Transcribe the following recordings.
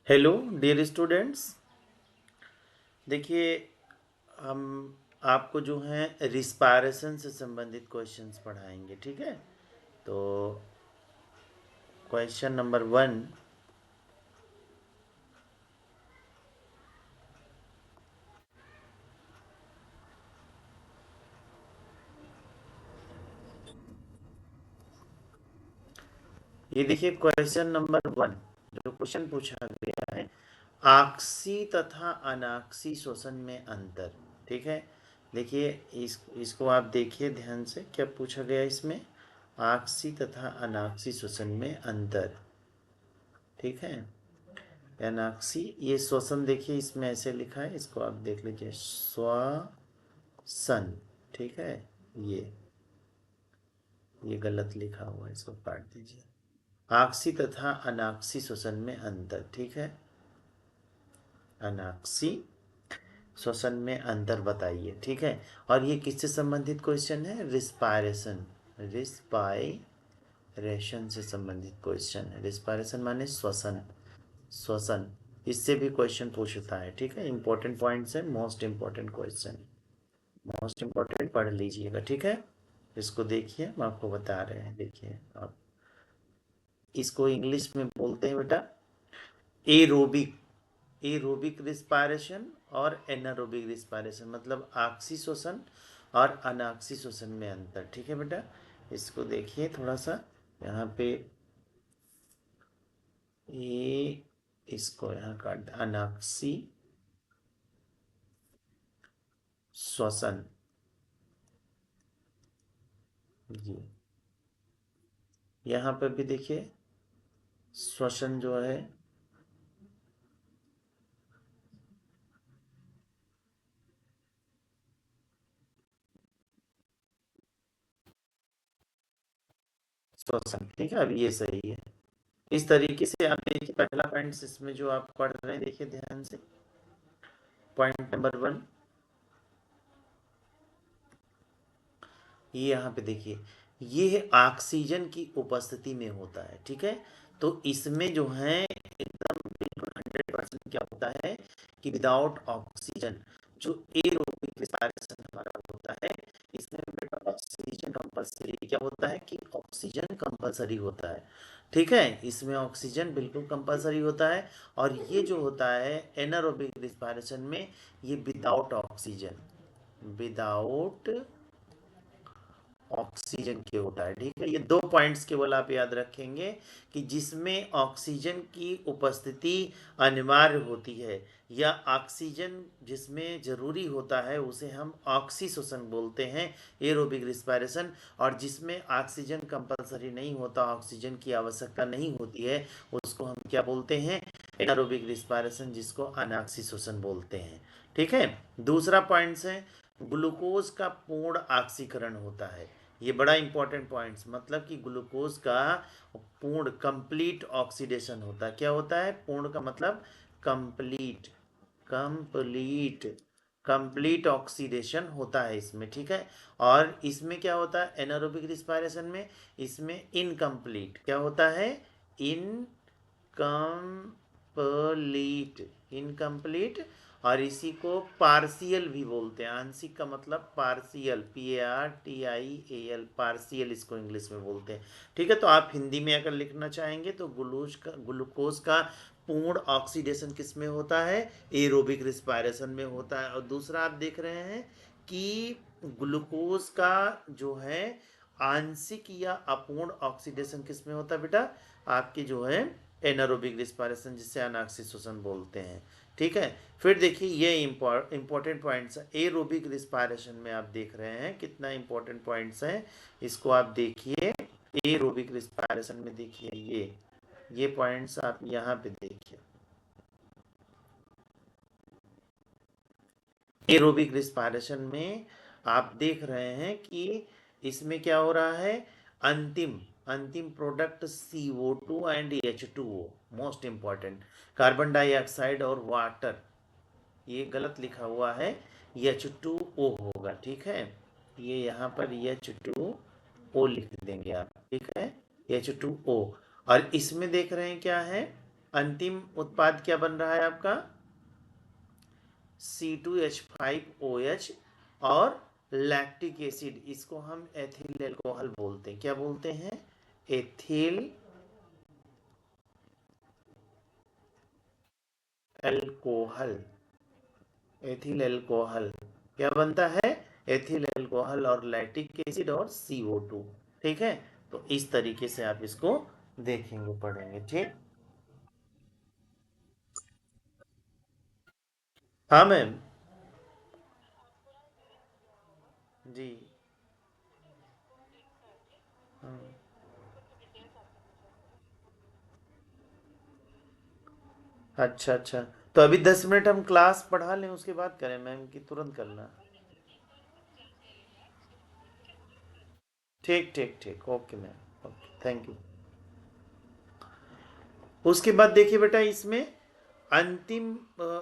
Hello dear students. देखिए, हम आपको जो है रिस्पायरेशन से संबंधित क्वेश्चंस पढ़ाएंगे। ठीक है, तो क्वेश्चन नंबर 1। ये देखिए क्वेश्चन नंबर 1। जो क्वेश्चन पूछा गया है, आक्सी तथा अनाक्सी श्वसन में अंतर। ठीक है, देखिए इसको आप देखिए ध्यान से, क्या पूछा गया है इसमें। आक्सी तथा अनाक्सी श्वसन में अंतर। ठीक है, एनाक्सी, ये श्वसन देखिए इसमें ऐसे लिखा है, इसको आप देख लीजिए, श्वसन। ठीक है, ये गलत लिखा हुआ है, इसको काट दीजिए। आक्सी तथा अनाक्सी श्वसन में अंतर। ठीक है, अनाक्सी श्वसन में अंतर बताइए। ठीक है, और ये किससे संबंधित क्वेश्चन है? रिस्पायरेशन। रिस्पायरेशन से संबंधित क्वेश्चन है। रिस्पायरेशन माने श्वसन, श्वसन। इससे भी क्वेश्चन पूछता है। ठीक है, इंपॉर्टेंट पॉइंट्स है, most important question, most important पढ़ लीजिएगा। ठीक है, इसको देखिए, हम आपको बता रहे हैं। देखिए आप, इसको इंग्लिश में बोलते हैं बेटा एरोबिक, एरोबिक रिस्पायरेशन और एनारोबिक रिस्पायरेशन, मतलब आक्सी श्वसन और अनाक्सी श्वसन में अंतर। ठीक है बेटा, इसको देखिए थोड़ा सा यहाँ पे, ये इसको यहाँ काट, अनाक्सी श्वसन जी, यहाँ पे भी देखिए श्वसन जो है, श्वसन। ठीक है, अब ये सही है। इस तरीके से आप देखिए, पहला पॉइंट इसमें जो आप पढ़ रहे हैं, देखिए ध्यान से, पॉइंट नंबर 1, ये यहाँ पे देखिए, ये ऑक्सीजन की उपस्थिति में होता है। ठीक है, तो इसमें जो है एकदम बिल्कुल 100% क्या होता है कि विदाउट ऑक्सीजन जो एरोबिक रिस्पायरेशन हमारा होता है, इसमें बेटा ऑक्सीजन कंपलसरी, क्या होता है कि ऑक्सीजन कंपलसरी होता है। ठीक है, इसमें ऑक्सीजन बिल्कुल कंपलसरी होता है। और ये जो होता है एनारोबिक रिस्पायरेशन में, ये विदाउट ऑक्सीजन, विदाउट ऑक्सीजन के होता है। ठीक है, ये दो पॉइंट्स केवल आप याद रखेंगे कि जिसमें ऑक्सीजन की उपस्थिति अनिवार्य होती है या ऑक्सीजन जिसमें जरूरी होता है, उसे हम ऑक्सीशोषण बोलते हैं, एरोबिक रिस्पायरेशन। और जिसमें ऑक्सीजन कंपलसरी नहीं होता, ऑक्सीजन की आवश्यकता नहीं होती है, उसको हम क्या बोलते हैं? एनारोबिक रिस्पायरेशन, जिसको अनाक्सीशोषण बोलते हैं। ठीक है, दूसरा पॉइंट है, ग्लूकोज का पूर्ण ऑक्सीकरण होता है। ये बड़ा इंपॉर्टेंट पॉइंट्स, मतलब कि ग्लूकोज का पूर्ण कंप्लीट ऑक्सीडेशन होता है। क्या होता है? पूर्ण का मतलब कंप्लीट, कंप्लीट, कंप्लीट ऑक्सीडेशन होता है इसमें। ठीक है, और इसमें क्या होता है एनारोबिक रिस्पायरेशन में? इसमें इनकम्प्लीट क्या होता है? Incomplete, incomplete. और इसी को पार्शियल भी बोलते हैं। आंशिक का मतलब पार्शियल, PARTIAL, पार्शियल इसको इंग्लिश में बोलते हैं। ठीक है, तो आप हिंदी में अगर लिखना चाहेंगे तो ग्लूकोज का पूर्ण ऑक्सीडेशन किस में होता है? एरोबिक रिस्पायरेशन में होता है। और दूसरा आप देख रहे हैं कि ग्लूकोज का जो है आंशिक या अपूर्ण ऑक्सीडेशन किस में होता है बेटा? आपकी जो है एनारोबिक रिस्पायरेशन, जिसे अनाक्सी श्वसन बोलते हैं। ठीक है, फिर देखिए ये इंपॉर्टेंट पॉइंट्स है एरोबिक रिस्पायरेशन में। आप देख रहे हैं कितना इंपॉर्टेंट पॉइंट्स हैं, इसको आप देखिए। एरोबिक रिस्पायरेशन में देखिए ये पॉइंट्स आप यहाँ पे देखिए। एरोबिक रिस्पायरेशन में आप देख रहे हैं कि इसमें क्या हो रहा है? अंतिम अंतिम product CO2 and H2O, most important, carbon dioxide और वाटर, ये गलत लिखा हुआ है, H2O होगा। ठीक है, ये यहाँ पर H2O लिख देंगे आप। ठीक है, H2O। और इसमें देख रहे हैं क्या है? अंतिम उत्पाद क्या बन रहा है आपका? C2H5OH और लैक्टिक एसिड, इसको हम एथिल एल्कोहल बोलते हैं। क्या बोलते हैं? Ethyl alcohol. एथिल एल्कोहल क्या बनता है? एथिल एल्कोहल और लैक्टिक एसिड और CO2। ठीक है, तो इस तरीके से आप इसको देखेंगे, पढ़ेंगे। ठीक। हाँ मैम। जी। हाँ। अच्छा अच्छा, तो अभी 10 मिनट हम क्लास पढ़ा लें, उसके बाद करें मैम कि तुरंत करना? ठीक ठीक ठीक, okay ma'am, okay, thank you. उसके बाद देखिए बेटा, इसमें अंतिम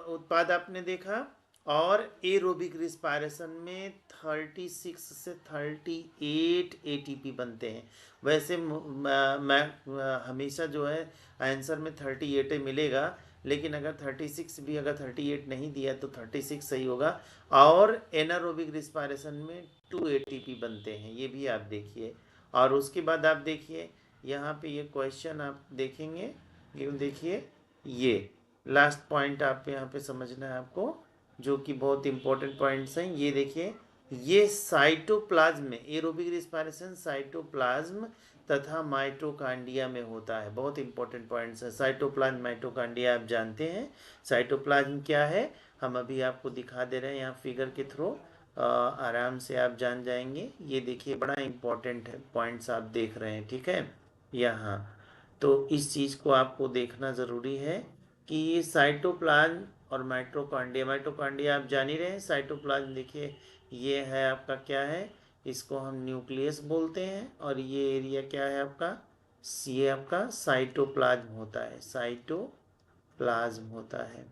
उत्पाद आपने देखा, और एरोबिक रिस्पायरेशन में 36 से 38 ATP बनते हैं। वैसे मैं हमेशा जो है आंसर में 38 मिलेगा, लेकिन अगर 36 भी, अगर 38 नहीं दिया तो 36 सही होगा। और एनारोबिक रिस्पायरेशन में 2 ATP बनते हैं, ये भी आप देखिए। और उसके बाद आप देखिए यहाँ पे ये क्वेश्चन आप देखेंगे, ये देखिए, ये लास्ट पॉइंट आप यहाँ पे समझना है आपको, जो कि बहुत इंपॉर्टेंट पॉइंट्स हैं। ये देखिए, ये साइटोप्लाज्म में एरोबिक रिस्पायरेशन साइटोप्लाज्म तथा माइटोकांडिया में होता है। बहुत इंपॉर्टेंट पॉइंट्स है। साइटोप्लाज्म माइटोकांडिया आप जानते हैं। साइटोप्लाज्म क्या है हम अभी आपको दिखा दे रहे हैं यहाँ फिगर के थ्रू, आराम से आप जान जाएंगे। ये देखिए, बड़ा इंपॉर्टेंट है पॉइंट्स आप देख रहे हैं। ठीक है, यहाँ तो इस चीज़ को आपको देखना ज़रूरी है कि ये साइटोप्लाज्म और माइटोकॉन्ड्रिया, माइटोकॉन्ड्रिया आप जान ही रहे हैं। साइटोप्लाज्म देखिए, ये है आपका क्या है, इसको हम न्यूक्लियस बोलते हैं। और ये एरिया क्या है आपका? ये आपका साइटोप्लाज्म होता है, साइटोप्लाज्म होता है।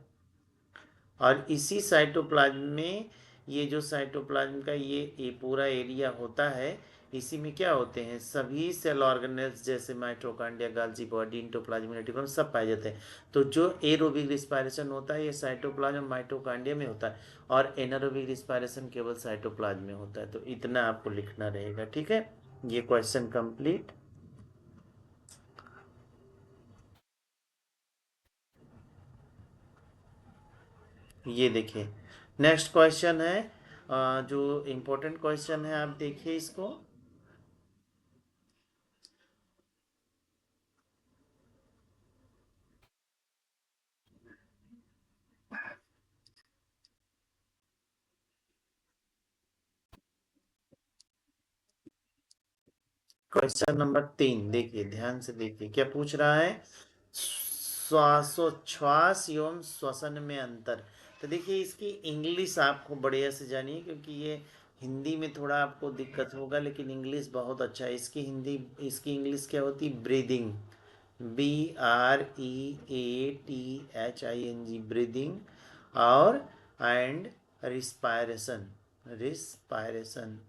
और इसी साइटोप्लाज्म में, ये जो साइटोप्लाज्म का ये पूरा एरिया होता है, इसी में क्या होते हैं, सभी सेल ऑर्गेनेल्स जैसे mitochondria, Golgi body, endoplasm, reticulum सब पाए जाते हैं। तो जो एरोबिक रिस्पायरेशन होता है ये साइटोप्लाज्म माइटोकॉन्ड्रिया में होता है, और एनारोबिक रिस्पायरेशन केवल साइटोप्लाज्म में होता है। तो इतना आपको लिखना रहेगा। ठीक है, ये क्वेश्चन कंप्लीट। ये देखिए, नेक्स्ट क्वेश्चन है, जो इम्पोर्टेंट क्वेश्चन है, आप देखिए इसको। क्वेश्चन नंबर 3 देखिए, ध्यान से देखिए क्या पूछ रहा है। श्वासोच्छ्वास एवं श्वसन में अंतर। तो देखिए, इसकी इंग्लिश आपको बढ़िया से जानिए, क्योंकि ये हिंदी में थोड़ा आपको दिक्कत होगा, लेकिन इंग्लिश बहुत अच्छा है इसकी। हिंदी, इसकी इंग्लिश क्या होती? Breathing, BREATHING, breathing. और एंड रिस्पायरेशन, रिस्पायरेशन।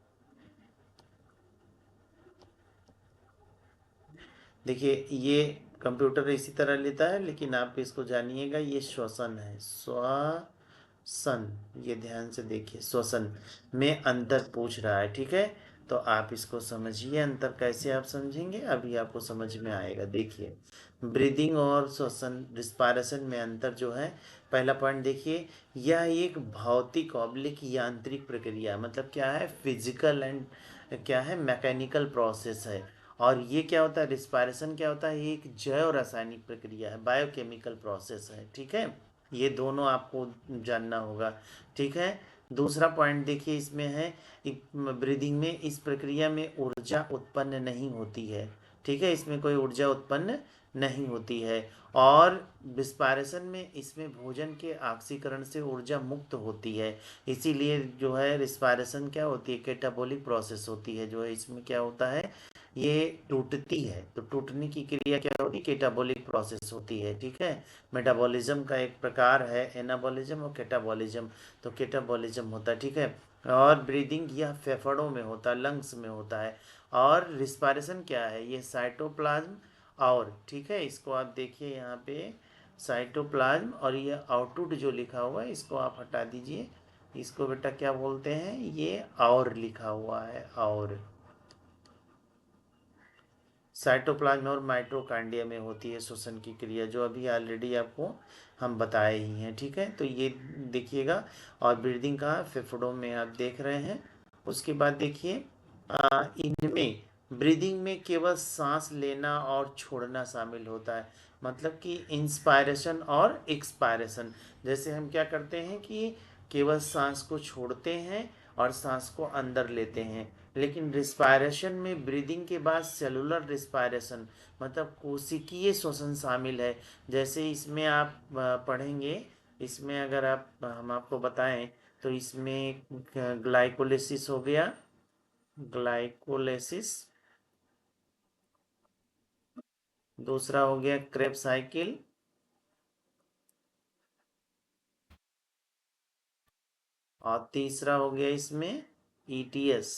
देखिए, ये कंप्यूटर इसी तरह लेता है, लेकिन आप इसको जानिएगा, ये श्वसन है, श्वसन। ये ध्यान से देखिए, श्वसन में अंतर पूछ रहा है। ठीक है, तो आप इसको समझिए, अंतर कैसे आप समझेंगे अभी आपको समझ में आएगा। देखिए, ब्रीदिंग और श्वसन रिस्पायरेशन में अंतर जो है, पहला पॉइंट देखिए, यह एक भौतिक ऑब्लिक यांत्रिक प्रक्रिया, मतलब क्या है, फिजिकल एंड क्या है, मैकेनिकल प्रोसेस है। और ये क्या होता है, रिस्पायरेशन क्या होता है, ये एक जैव रासायनिक प्रक्रिया है, बायोकेमिकल प्रोसेस है। ठीक है, ये दोनों आपको जानना होगा। ठीक है, दूसरा पॉइंट देखिए, इसमें है, ब्रीदिंग में इस प्रक्रिया में ऊर्जा उत्पन्न नहीं होती है। ठीक है, इसमें कोई ऊर्जा उत्पन्न नहीं होती है। और रिस्पायरेशन में इसमें भोजन के ऑक्सीकरण से ऊर्जा मुक्त होती है। इसीलिए जो है रिस्पायरेशन क्या होती है, कैटाबॉलिक प्रोसेस होती है। जो है इसमें क्या होता है, ये टूटती है, तो टूटने की क्रिया क्या होगी, कैटाबॉलिक प्रोसेस होती है। ठीक है, मेटाबॉलिज्म का एक प्रकार है एनाबॉलिज्म और कैटाबॉलिज्म। तो कैटाबॉलिज्म होता है। ठीक है, और ब्रीदिंग यह फेफड़ों में होता है, लंग्स में होता है। और रिस्पायरेशन क्या है, ये साइटोप्लाज्म। और ठीक है, इसको आप देखिए यहाँ पे, साइटोप्लाज्म, और ये आउटपुट जो लिखा हुआ है इसको आप हटा दीजिए। इसको बेटा क्या बोलते हैं, ये और लिखा हुआ है और। साइटोप्लाज्म और माइटोकॉन्ड्रिया में होती है श्वसन की क्रिया, जो अभी ऑलरेडी आपको हम बताए ही हैं। ठीक है, तो ये देखिएगा। और ब्रीदिंग का फेफड़ों में आप देख रहे हैं। उसके बाद देखिए इनमें ब्रीदिंग में केवल सांस लेना और छोड़ना शामिल होता है, मतलब कि इंस्पायरेशन और एक्सपायरेशन। जैसे हम क्या करते हैं कि केवल सांस को छोड़ते हैं और सांस को अंदर लेते हैं। लेकिन रिस्पायरेशन में ब्रीदिंग के बाद सेलुलर रिस्पायरेशन मतलब कोशिकीय श्वसन शामिल है। जैसे इसमें आप पढ़ेंगे, इसमें अगर आप हम आपको बताएं तो इसमें ग्लाइकोलिसिस हो गया, ग्लाइकोलिसिस। दूसरा हो गया क्रेब्स साइकिल। और तीसरा हो गया इसमें ईटीएस,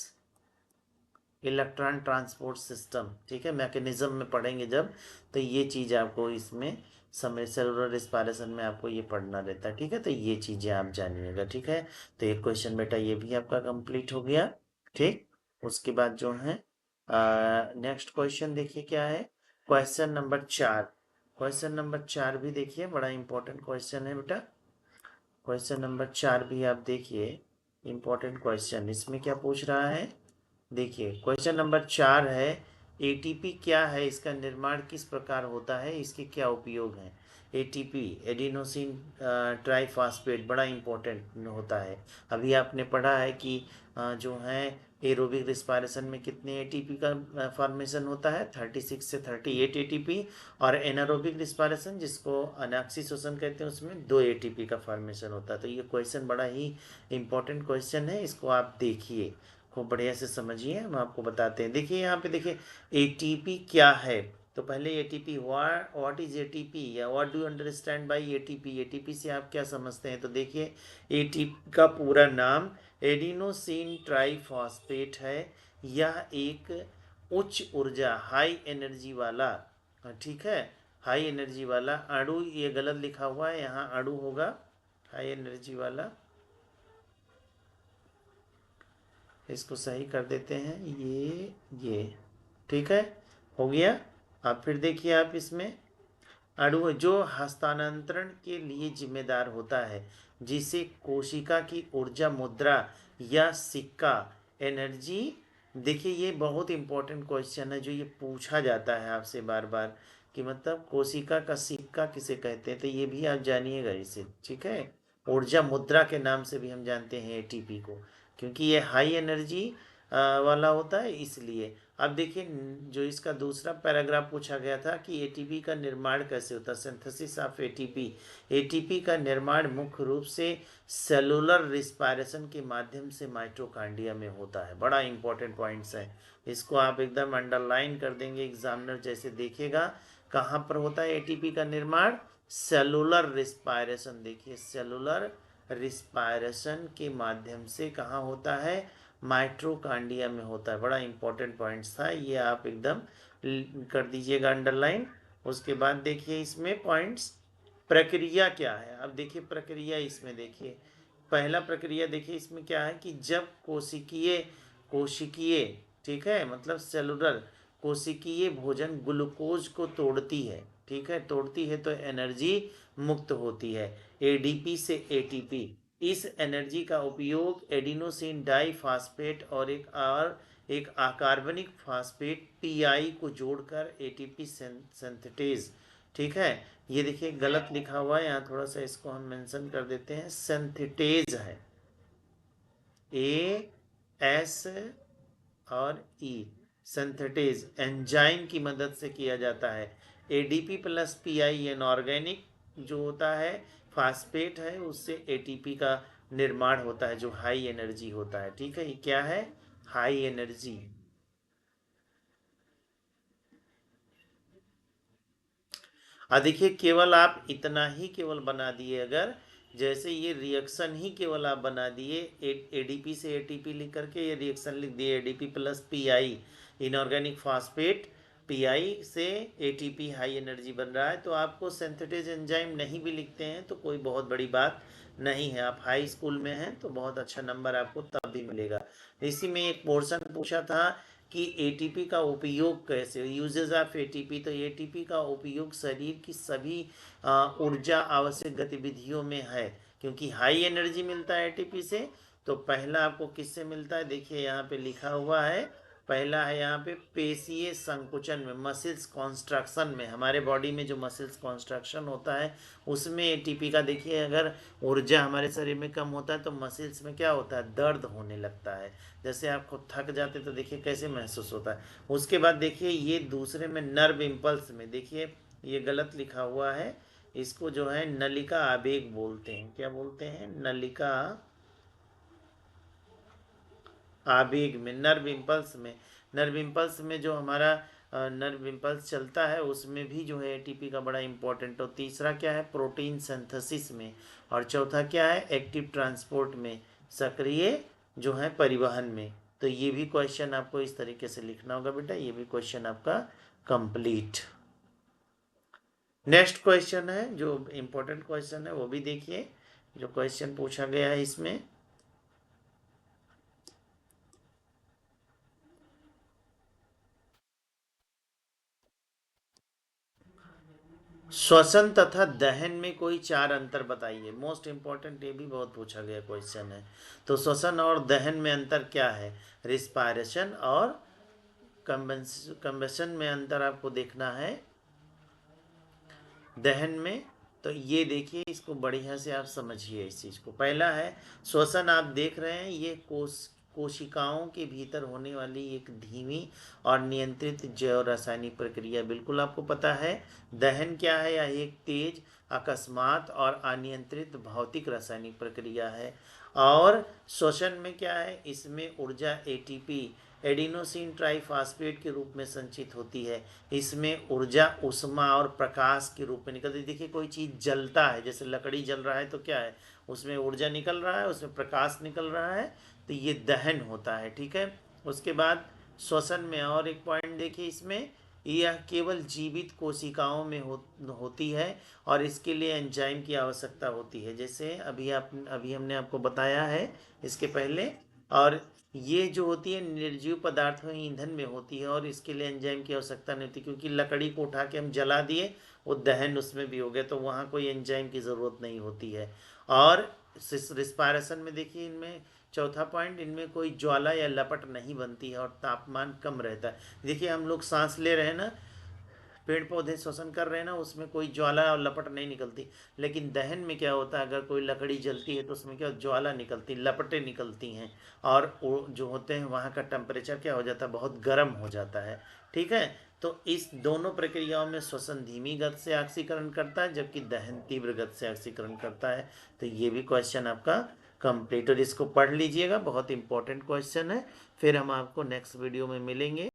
इलेक्ट्रॉन ट्रांसपोर्ट सिस्टम। ठीक है, मैकेनिज्म में पढ़ेंगे जब, तो ये चीज़ आपको इसमें समय सेलुलर रिस्पायरेशन में आपको ये पढ़ना रहता है। ठीक है, तो ये चीज़ें आप जानिएगा। ठीक है, तो ये क्वेश्चन बेटा ये भी आपका कंप्लीट हो गया। ठीक, उसके बाद जो है नेक्स्ट क्वेश्चन देखिए क्या है, क्वेश्चन नंबर 4। क्वेश्चन नंबर 4 भी देखिए, बड़ा इंपॉर्टेंट क्वेश्चन है बेटा। क्वेश्चन नंबर 4 भी आप देखिए, इंपॉर्टेंट क्वेश्चन। इसमें क्या पूछ रहा है, देखिए क्वेश्चन नंबर 4 है, एटीपी क्या है, इसका निर्माण किस प्रकार होता है, इसके क्या उपयोग हैं। एटीपी एडिनोसिन ट्राइफॉस्फेट बड़ा इंपॉर्टेंट होता है। अभी आपने पढ़ा है कि जो है एरोबिक रिस्पायरेशन में कितने एटीपी का फॉर्मेशन होता है, 36 से 38 एटीपी। और एनारोबिक रिस्पायरेशन जिसको अनाक्सी श्वसन कहते हैं उसमें 2 एटीपी का फॉर्मेशन होता है। तो ये क्वेश्चन बड़ा ही इंपॉर्टेंट क्वेश्चन है, इसको आप देखिए, खूब बढ़िया से समझिए, हम आपको बताते हैं। देखिए यहाँ पे देखिए एटीपी क्या है, तो पहले एटीपी व्हाट इज एटीपी या what do you understand by ATP, ATP से आप क्या समझते हैं। तो देखिए एटीपी का पूरा नाम एडिनोसिन ट्राइफॉस्फेट है। यह एक उच्च ऊर्जा हाई एनर्जी वाला, ठीक है, हाई एनर्जी वाला अणु, ये गलत लिखा हुआ है, यहाँ अणु होगा हाई एनर्जी वाला, इसको सही कर देते हैं, ये ठीक है, हो गया। अब फिर देखिए आप इसमें अणु जो हस्तांतरण के लिए जिम्मेदार होता है, जिसे कोशिका की ऊर्जा मुद्रा या सिक्का एनर्जी। देखिए ये बहुत इंपॉर्टेंट क्वेश्चन है, जो ये पूछा जाता है आपसे बार बार कि मतलब कोशिका का सिक्का किसे कहते हैं, तो ये भी आप जानिएगा इसे। ठीक है, ऊर्जा मुद्रा के नाम से भी हम जानते हैं एटीपी को, क्योंकि ये हाई एनर्जी वाला होता है इसलिए। अब देखिए जो इसका दूसरा पैराग्राफ पूछा गया था कि एटीपी का निर्माण कैसे होता है, सिंथेसिस ऑफ एटीपी। एटीपी का निर्माण मुख्य रूप से सेलुलर रिस्पायरेशन के माध्यम से माइटोकॉन्ड्रिया में होता है। बड़ा इंपॉर्टेंट पॉइंट्स है, इसको आप एकदम अंडरलाइन कर देंगे, एग्जामिनर जैसे देखेगा कहाँ पर होता है एटीपी का निर्माण, सेलुलर रिस्पायरेशन। देखिए सेलुलर रिस्पायरेशन के माध्यम से कहाँ होता है, माइट्रोकांडिया में होता है। बड़ा इंपॉर्टेंट पॉइंट्स था, ये आप एकदम कर दीजिएगा अंडरलाइन। उसके बाद देखिए इसमें पॉइंट्स, प्रक्रिया क्या है। अब देखिए प्रक्रिया इसमें देखिए, पहला प्रक्रिया देखिए इसमें क्या है कि जब कोशिकीय कोशिकीय ठीक है, मतलब सेलुलर कोशिकीय भोजन ग्लूकोज को तोड़ती है, ठीक है, तोड़ती है तो एनर्जी मुक्त होती है एडीपी से एटीपी। इस एनर्जी का उपयोग एडिनोसिन डाइफॉस्फेट और एक अकार्बनिक फॉस्फेट पीआई को जोड़कर एटीपी सिंथेटेज। ठीक है, ये देखिए गलत लिखा हुआ है यहाँ, थोड़ा सा इसको हम मेंशन कर देते हैं, सिंथेटेज है, ए एस और ई, सिंथेटेज एंजाइम की मदद से किया जाता है। एडीपी प्लस पीआई इनऑर्गेनिक जो होता है फास्फेट है, उससे एटीपी का निर्माण होता है जो हाई एनर्जी होता है। ठीक है, ये क्या है, हाई एनर्जी। देखिए केवल आप इतना ही केवल बना दिए, अगर जैसे ये रिएक्शन ही केवल आप बना दिए, एडीपी से एटीपी लिख करके ये रिएक्शन लिख दिए, ADP plus pi inorganic phosphate pi से एटीपी हाई एनर्जी बन रहा है। तो आपको सिंथेटेज एंजाइम नहीं भी लिखते हैं तो कोई बहुत बड़ी बात नहीं है, आप हाई स्कूल में हैं तो बहुत अच्छा नंबर आपको तब भी मिलेगा। इसी में एक पोर्शन पूछा था कि एटीपी का उपयोग कैसे, यूजेज ऑफ एटीपी। तो एटीपी का उपयोग शरीर की सभी ऊर्जा आवश्यक गतिविधियों में है, क्योंकि हाई एनर्जी मिलता है एटीपी से। तो पहला आपको किससे मिलता है, देखिए यहाँ पे लिखा हुआ है, पहला है यहाँ पे पेशीय संकुचन में, मसल्स कॉन्स्ट्रक्शन में, हमारे बॉडी में जो मसल्स कॉन्स्ट्रक्शन होता है उसमें एटीपी का, देखिए अगर ऊर्जा हमारे शरीर में कम होता है तो मसल्स में क्या होता है, दर्द होने लगता है। जैसे आप खुद थक जाते तो देखिए कैसे महसूस होता है। उसके बाद देखिए ये दूसरे में नर्व इम्पल्स में, देखिए ये गलत लिखा हुआ है, इसको जो है नलिका आवेग बोलते हैं। क्या बोलते हैं, नलिका आवेग में, नर्व इम्पल्स में। नर्व इम्पल्स में जो हमारा नर्व इम्पल्स चलता है उसमें भी जो है एटीपी का बड़ा इंपॉर्टेंट। और तीसरा क्या है, प्रोटीन सिंथेसिस में। और चौथा क्या है, एक्टिव ट्रांसपोर्ट में, सक्रिय जो है परिवहन में। तो ये भी क्वेश्चन आपको इस तरीके से लिखना होगा बेटा, ये भी क्वेश्चन आपका कंप्लीट। नेक्स्ट क्वेश्चन है जो इंपॉर्टेंट क्वेश्चन है वो भी देखिए, जो क्वेश्चन पूछा गया है इसमें, श्वसन तथा दहन में कोई चार अंतर बताइए। मोस्ट इंपॉर्टेंट, ये भी बहुत पूछा गया क्वेश्चन है। तो श्वसन और दहन में अंतर क्या है, रिस्पायरेशन और कंबशन में अंतर आपको देखना है। दहन में तो ये देखिए, इसको बढ़िया से आप समझिए इस चीज़ को। पहला है श्वसन, आप देख रहे हैं ये कोशिकाओं के भीतर होने वाली एक धीमी और नियंत्रित जैव रासायनिक प्रक्रिया, बिल्कुल आपको पता है। दहन क्या है, यह एक तेज, अकस्मात और अनियंत्रित भौतिक रासायनिक प्रक्रिया है। और श्वसन में क्या है, इसमें ऊर्जा एटीपी, एडिनोसिन ट्राइफॉस्फेट के रूप में संचित होती है। इसमें ऊर्जा उष्मा और प्रकाश के रूप में निकलती है। देखिए कोई चीज़ जलता है, जैसे लकड़ी जल रहा है तो क्या है, उसमें ऊर्जा निकल रहा है, उसमें प्रकाश निकल रहा है, तो ये दहन होता है। ठीक है, उसके बाद श्वसन में और एक पॉइंट देखिए, इसमें यह केवल जीवित कोशिकाओं में होती है और इसके लिए एंजाइम की आवश्यकता होती है, जैसे अभी हमने आपको बताया है इसके पहले। और ये जो होती है निर्जीव पदार्थों ईंधन में होती है और इसके लिए एंजाइम की आवश्यकता नहीं होती, क्योंकि लकड़ी को उठा के हम जला दिए, वो दहन उसमें भी हो गया, तो वहाँ कोई एंजाइम की ज़रूरत नहीं होती है। और रिस्पायरेशन में देखिए, इनमें चौथा पॉइंट, इनमें कोई ज्वाला या लपट नहीं बनती है और तापमान कम रहता है। देखिए हम लोग सांस ले रहे हैं ना, पेड़ पौधे श्वसन कर रहे हैं ना, उसमें कोई ज्वाला और लपट नहीं निकलती। लेकिन दहन में क्या होता है, अगर कोई लकड़ी जलती है तो उसमें क्या ज्वाला निकलती, लपटें निकलती हैं, और जो होते हैं वहाँ का टेम्परेचर क्या हो जाता है, बहुत गर्म हो जाता है। ठीक है, तो इस दोनों प्रक्रियाओं में श्वसन धीमी गति से ऑक्सीकरण करता है, जबकि दहन तीव्र गति से ऑक्सीकरण करता है। तो ये भी क्वेश्चन आपका कंप्लीट, और इसको पढ़ लीजिएगा, बहुत इंपॉर्टेंट क्वेश्चन है। फिर हम आपको नेक्स्ट वीडियो में मिलेंगे।